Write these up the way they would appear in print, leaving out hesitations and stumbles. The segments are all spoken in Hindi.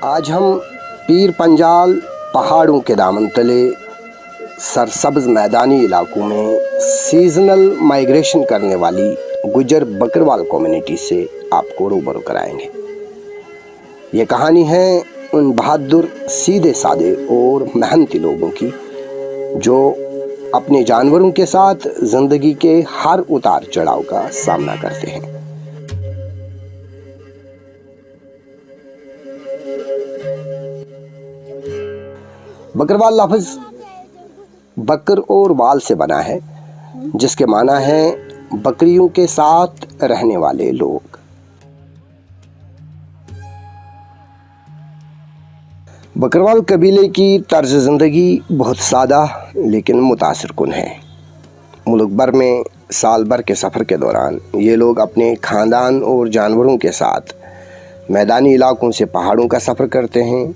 आज हम पीर पंजाल पहाड़ों के दामन तले सरसब्ज मैदानी इलाकों में सीजनल माइग्रेशन करने वाली गुजर बकरवाल कम्युनिटी से आपको रूबरू कराएंगे। ये कहानी है उन बहादुर, सीधे साधे और मेहनती लोगों की जो अपने जानवरों के साथ जिंदगी के हर उतार चढ़ाव का सामना करते हैं। बकरवाल लफ्ज़ बकर और वाल से बना है, जिसके माना है बकरियों के साथ रहने वाले लोग। बकरवाल कबीले की तर्ज ज़िंदगी बहुत सादा लेकिन मुतासिरकुन है। मुल्क भर में साल भर के सफ़र के दौरान ये लोग अपने ख़ानदान और जानवरों के साथ मैदानी इलाकों से पहाड़ों का सफ़र करते हैं।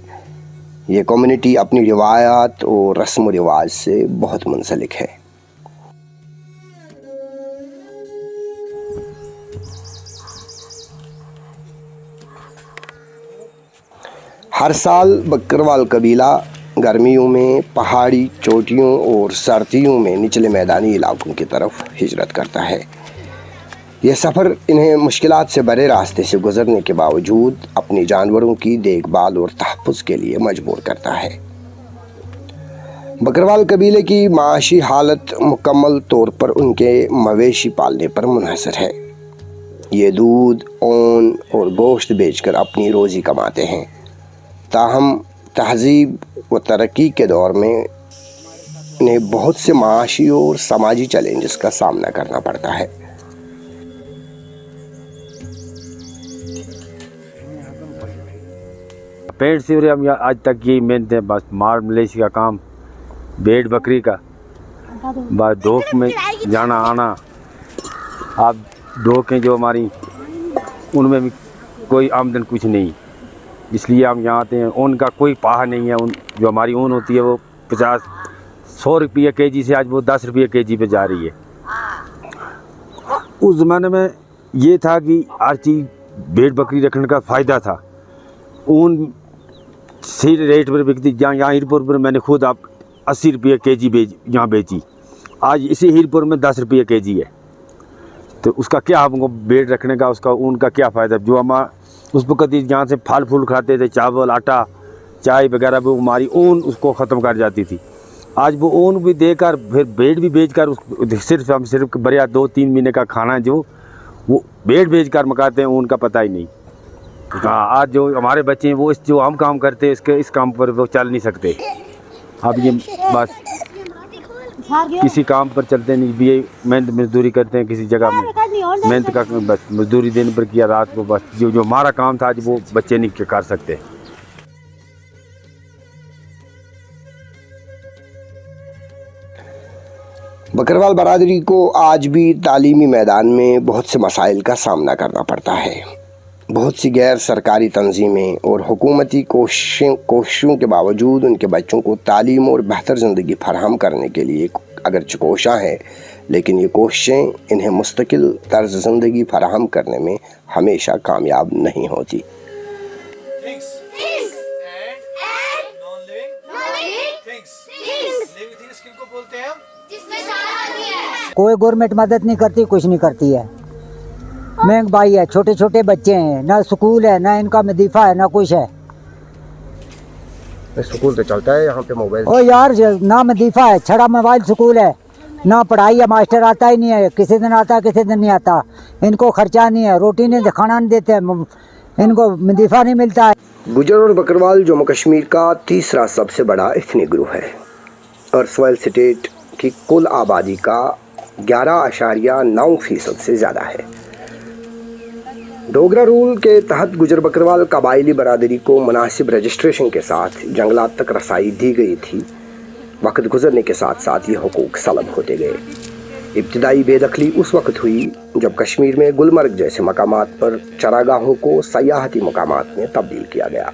ये कम्युनिटी अपनी रिवायात और रस्म व रिवाज से बहुत मुंसलिक है। हर साल बकरवाल कबीला गर्मियों में पहाड़ी चोटियों और सर्दियों में निचले मैदानी इलाकों की तरफ हिजरत करता है। यह सफ़र इन्हें मुश्किलात से भरे रास्ते से गुजरने के बावजूद अपने जानवरों की देखभाल और तहफ़्फ़ुज़ के लिए मजबूर करता है। बकरवाल कबीले की माशी हालत मुकम्मल तौर पर उनके मवेशी पालने पर मुनहसर है। ये दूध, ऊन और गोश्त बेचकर अपनी रोज़ी कमाते हैं। ताहम तहज़ीब व तरक्की के दौर में इन्हें बहुत से माशी और समाजी चैलेंजेस का सामना करना पड़ता है। पेड़ से हम आज तक यही मेहनत है, बस मार मलेशी का काम, भेड़ बकरी का, बस ढोक में जाना आना। आप ढोकें जो हमारी, उनमें भी कोई आमदन कुछ नहीं, इसलिए हम यहाँ आते हैं। ऊन का कोई पाहा नहीं है। उन जो हमारी ऊन होती है वो 50-100 रुपये केजी से आज वो 10 रुपये केजी पे जा रही है। उस ज़माने में ये था कि हर चीज़ भेड़ बकरी रखने का फ़ायदा था। ऊन सही रेट पर बिकती। यहाँ हीरपुर पर मैंने खुद आप 80 रुपये केजी यहाँ बेची। आज इसी हीरपुर में 10 रुपये केजी है। तो उसका क्या, हमको भेड़ रखने का, उसका ऊन का क्या फ़ायदा। जो हम उस वक़्त यहाँ से फल फूल खाते थे, चावल आटा चाय वगैरह, वो हमारी ऊन उसको ख़त्म कर जाती थी। आज वो ऊन भी देकर फिर भेड़ भी बेचकर हम सिर्फ बढ़िया 2-3 महीने का खाना जो वो भेड़ बेचकर मकाते हैं, ऊन का पता ही नहीं। हाँ, आज जो हमारे बच्चे हैं वो जो हम काम करते हैं इस काम पर वो चल नहीं सकते। अब ये बस किसी काम पर चलते नहीं, भी मेहनत मजदूरी करते हैं किसी जगह में, मेहनत का बस मजदूरी दिन पर किया, रात को बस जो हमारा काम था आज वो बच्चे नहीं कर सकते। बकरवाल बरादरी को आज भी तालीमी मैदान में बहुत से मसाइल का सामना करना पड़ता है। बहुत सी गैर सरकारी तंजीमें और हुकूमती कोशिशों के बावजूद उनके बच्चों को तालीम और बेहतर ज़िंदगी फराहम करने के लिए अगरचे कोशिशें हैं, लेकिन ये कोशिशें इन्हें मुस्तकिल तर्ज ज़िंदगी फराहम करने में हमेशा कामयाब नहीं होती। कोई गवर्नमेंट मदद नहीं करती, कुछ नहीं करती है। महंगाई है, छोटे छोटे बच्चे हैं, ना स्कूल है, ना इनका वजीफा है, ना कुछ है। स्कूल तो चलता है यहाँ पे मोबाइल। ओ यार, ना वजीफा है, छड़ा मोबाइल स्कूल है, ना पढ़ाई है, मास्टर आता ही नहीं है। किसी दिन आता किसी दिन नहीं आता। इनको खर्चा नहीं है, रोटी नहीं, खाना नहीं देते, इनको वजीफा नहीं मिलता है। गुजर और बकरवाल जम्मू कश्मीर का तीसरा सबसे बड़ा एथनिक ग्रुप है और सोयल स्टेट की कुल आबादी का 11.9% से ज़्यादा है। डोगरा रूल के तहत गुजर बकरवाल कबायली बरादरी को मुनासिब रजिस्ट्रेशन के साथ जंगलात तक रसाई दी गई थी। वक्त गुजरने के साथ साथ ये हुकूक सलब होते गए। इब्तिदाई बेदखली उस वक्त हुई जब कश्मीर में गुलमर्ग जैसे मकामात पर चरागाहों को सयाहती मकामात में तब्दील किया गया।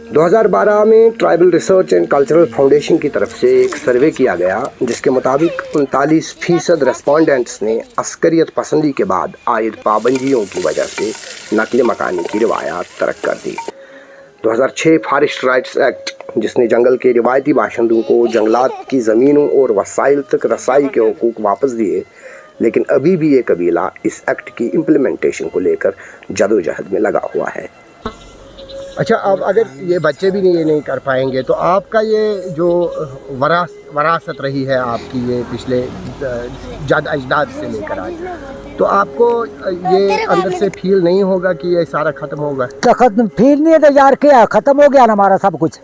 2012 में tribal research and cultural foundation की तरफ से एक सर्वे किया गया, जिसके मुताबिक 39% रेस्पोंडेंट्स ने अस्करियत पसंदी के बाद आयद पाबंदियों की वजह से नकल मकानी की रिवायात तर्क कर दी। 2006 फॉरेस्ट राइट्स एक्ट, जिसने जंगल के रिवायती बाशिंदों को जंगलात की ज़मीनों और वसाइल तक रसाई के हुकूक वापस दिए, लेकिन अभी भी ये कबीला इस एक्ट की इम्प्लीमेंटेशन को लेकर जदोजहद में लगा हुआ है। अच्छा, अब अगर ये बच्चे भी ये नहीं कर पाएंगे तो आपका ये जो वरासत रही है आपकी, ये पिछले जद अजदाद से लेकर आज, तो आपको ये अंदर से फील नहीं होगा कि ये सारा ख़त्म होगा? तो खत्म फील नहीं है तो यार क्या खत्म हो गया ना हमारा सब कुछ,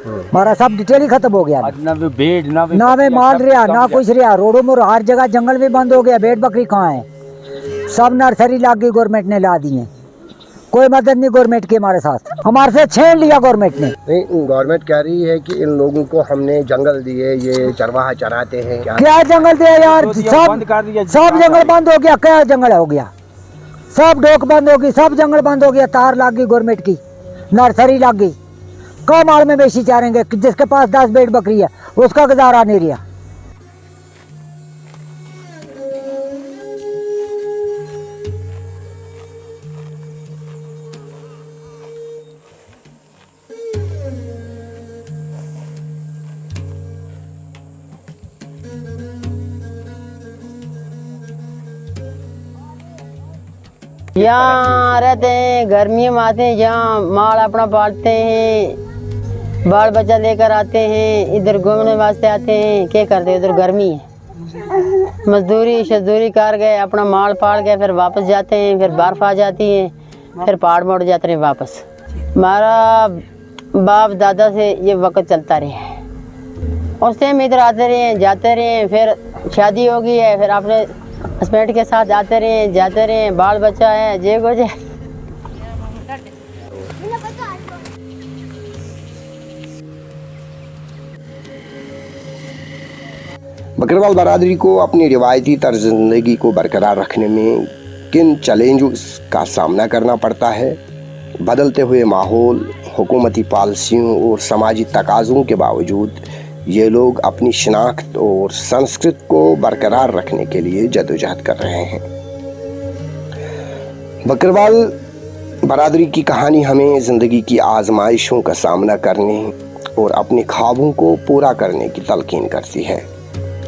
हमारा सब डिटेल ही खत्म हो गया ना वे बेड ना वे माल रहा ना कुछ रहा। रोडों में हर जगह जंगल भी बंद हो गया, भेड़ बकरी कहाँ है? सब नर्सरी लाग गई, गवर्नमेंट ने ला दी है। कोई मदद नहीं गवर्नमेंट की हमारे साथ, हमारे से छीन लिया गवर्नमेंट ने। नहीं, गवर्नमेंट कह रही है कि इन लोगों को हमने जंगल दिए, ये चरवाहा चराते हैं। क्या जंगल दिया यार? सब जंगल बंद हो गया। क्या जंगल हो गया? सब डोक बंद हो गई, सब जंगल बंद हो गया। तार लग गई गवर्नमेंट की, नर्सरी लग गई। कम माल में बेची चारेंगे? जिसके पास 10 भेड़ बकरी है उसका गुजारा नहीं रहा। यहाँ रहते हैं, गर्मियों में आते हैं, यहाँ माल अपना पालते हैं, बाल बच्चा लेकर आते हैं, इधर घूमने वास्ते आते हैं। क्या करते हैं? इधर गर्मी है, मजदूरी शजदूरी कर गए, अपना माल पाल गए, फिर वापस जाते हैं, फिर बर्फ आ जाती है, फिर पहाड़ मोड़ जाते हैं वापस। हमारा बाप दादा से ये वक्त चलता रहा, उस टाइम इधर आते रहे जाते रहे, फिर शादी हो गई है, फिर अपने हस्बैंड के साथ आते रहे जाते रहे, बाल बच्चा है, जे को जे। बकरवाल बरादरी को अपनी रिवायती तर्ज ज़िंदगी को बरकरार रखने में किन चैलेंजों का सामना करना पड़ता है? बदलते हुए माहौल, हुकूमती पॉलिसियों और समाजी तकाज़ों के बावजूद ये लोग अपनी शनाख्त और संस्कृति को बरकरार रखने के लिए जदोजहद कर रहे हैं। बकरवाल बरादरी की कहानी हमें ज़िंदगी की आजमाइशों का सामना करने और अपने ख्वाबों को पूरा करने की तलकीन करती है।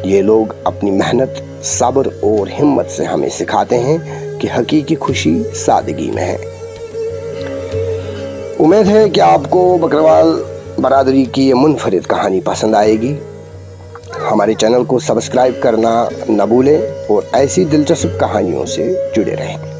ये लोग अपनी मेहनत, सब्र और हिम्मत से हमें सिखाते हैं कि हकीकी खुशी सादगी में है। उम्मीद है कि आपको बकरवाल बरादरी की ये मुनफरिद कहानी पसंद आएगी। हमारे चैनल को सब्सक्राइब करना न भूलें और ऐसी दिलचस्प कहानियों से जुड़े रहें।